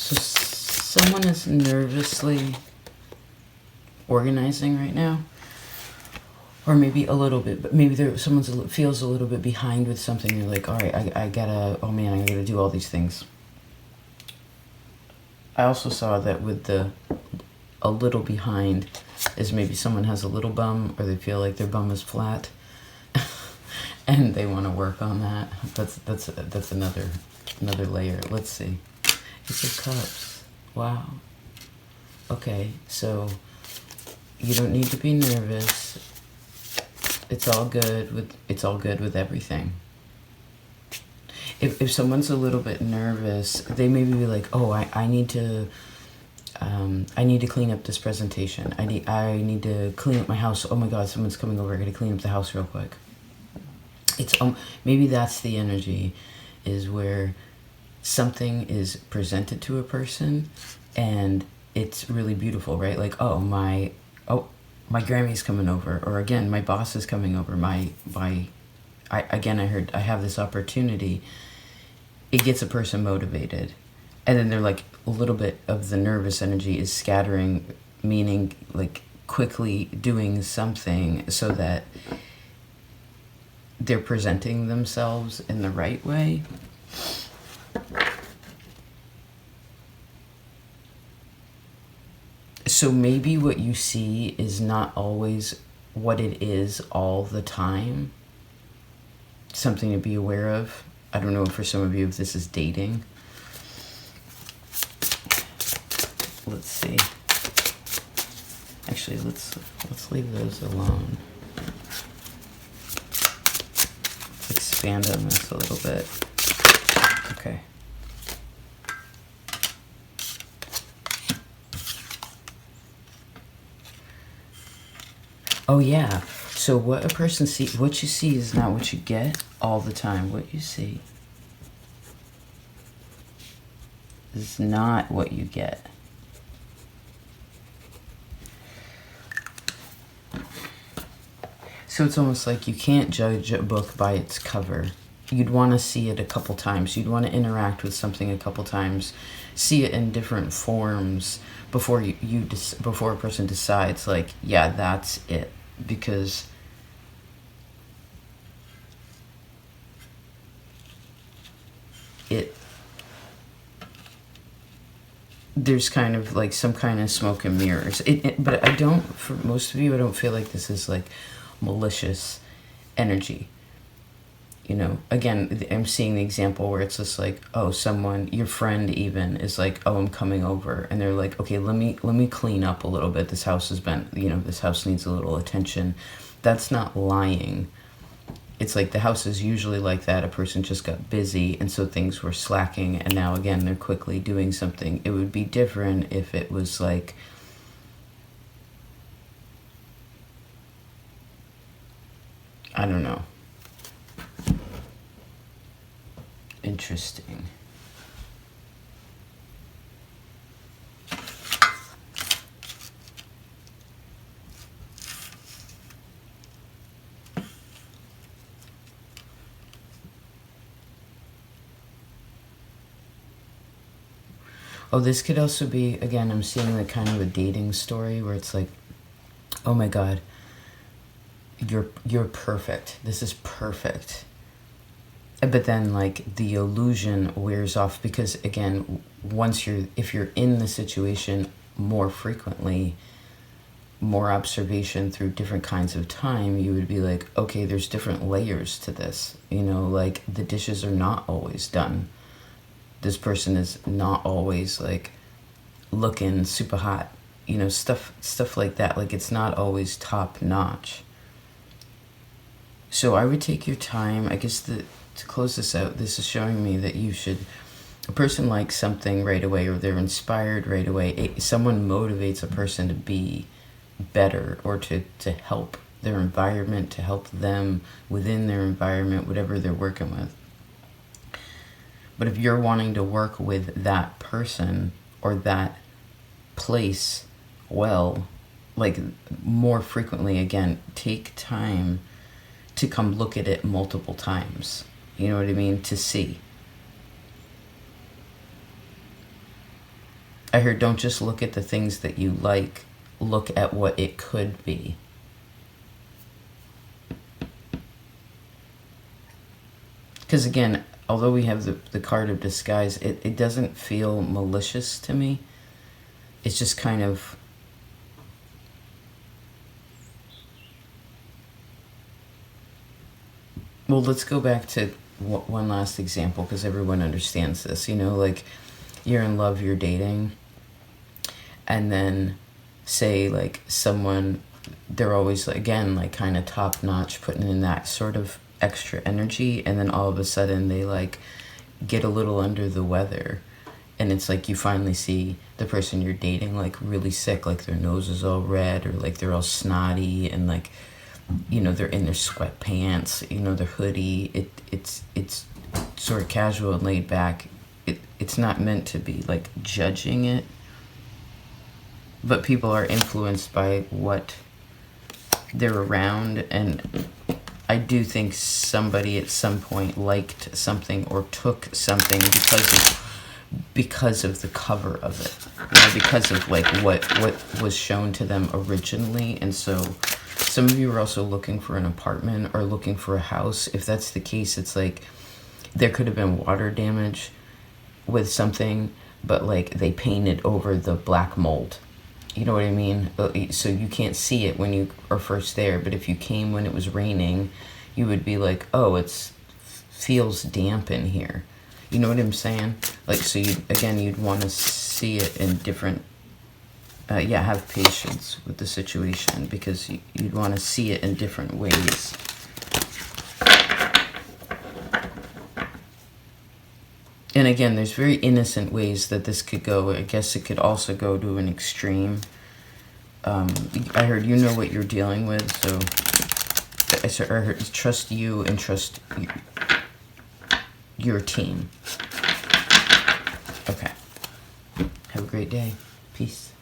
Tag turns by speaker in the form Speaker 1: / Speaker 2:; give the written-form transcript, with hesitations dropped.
Speaker 1: So someone is nervously organizing right now, or maybe a little bit, but maybe someone feels a little bit behind with something. You're like, all right, I gotta, oh man, I gotta do all these things. I also saw that with a little behind is maybe someone has a little bum, or they feel like their bum is flat, and they want to work on that. That's another layer. Let's see. Ace of Cups. Wow. Okay, so you don't need to be nervous. It's all good with everything. If someone's a little bit nervous, they maybe be like, oh, I need to clean up this presentation. I need to clean up my house. Oh my God, someone's coming over. I gotta clean up the house real quick. It's maybe that's the energy, is where something is presented to a person and it's really beautiful, right? Like, oh my Grammy's coming over, or again, my boss is coming over. I heard I have this opportunity. It gets a person motivated, and then they're like, a little bit of the nervous energy is scattering, meaning like quickly doing something so that they're presenting themselves in the right way. So maybe what you see is not always what it is all the time. Something to be aware of. I don't know for some of you if this is dating. Let's see. Actually, let's leave those alone. Let's expand on this a little bit. Okay. Oh yeah. So what a person sees, what you see is not what you get all the time. What you see is not what you get. So it's almost like you can't judge a book by its cover. You'd want to see it a couple times. You'd want to interact with something a couple times, see it in different forms before before a person decides, like, yeah, that's it. Because there's kind of like some kind of smoke and mirrors. But I don't, for most of you, I don't feel like this is like malicious energy. You know, again, I'm seeing the example where it's just like, oh, someone, your friend even, is like, oh, I'm coming over. And they're like, okay, let me clean up a little bit. This house has been, this house needs a little attention. That's not lying. It's like the house is usually like that. A person just got busy, and so things were slacking, and now, again, they're quickly doing something. It would be different if it was like, I don't know. Interesting. Oh, this could also be, again, I'm seeing like kind of a dating story where it's like, oh my God, you're perfect. This is perfect. But then like the illusion wears off, because again, if you're in the situation more frequently, more observation through different kinds of time, you would be like, okay, there's different layers to this. Like the dishes are not always done. This person is not always like looking super hot. Stuff like that. Like it's not always top notch. So I would take your time. I guess to close this out, this is showing me that a person likes something right away, or they're inspired right away. Someone motivates a person to be better, or to help their environment, to help them within their environment, whatever they're working with. But if you're wanting to work with that person or that place, well, like more frequently, again, take time to come look at it multiple times. You know what I mean? To see. I heard don't just look at the things that you like, look at what it could be. Because again, although we have the card of disguise, it doesn't feel malicious to me. It's just kind of... Well, let's go back to one last example, because everyone understands this. You know, like, you're in love, you're dating, and then say, like, someone, they're always, again, like, kind of top-notch, putting in that sort of extra energy, and then all of a sudden they, like, get a little under the weather, and it's like you finally see the person you're dating, like, really sick, like, their nose is all red, or, like, they're all snotty, and, like, you know, they're in their sweatpants, you know, their hoodie. It's sort of casual and laid back. It's not meant to be, like, judging it, but people are influenced by what they're around, and I do think somebody at some point liked something or took something because of the cover of it, you know, because of, like, what was shown to them originally. And so some of you are also looking for an apartment or looking for a house. If that's the case, it's like there could have been water damage with something, but, like, they painted over the black mold. You know what I mean? So you can't see it when you are first there, but if you came when it was raining, you would be like, oh, it feels damp in here. You know what I'm saying? Like, so you'd want to see it in different... have patience with the situation, because you'd want to see it in different ways. And again, there's very innocent ways that this could go. I guess it could also go to an extreme. I heard you know what you're dealing with, so I heard trust you and trust your team. Okay. Have a great day. Peace.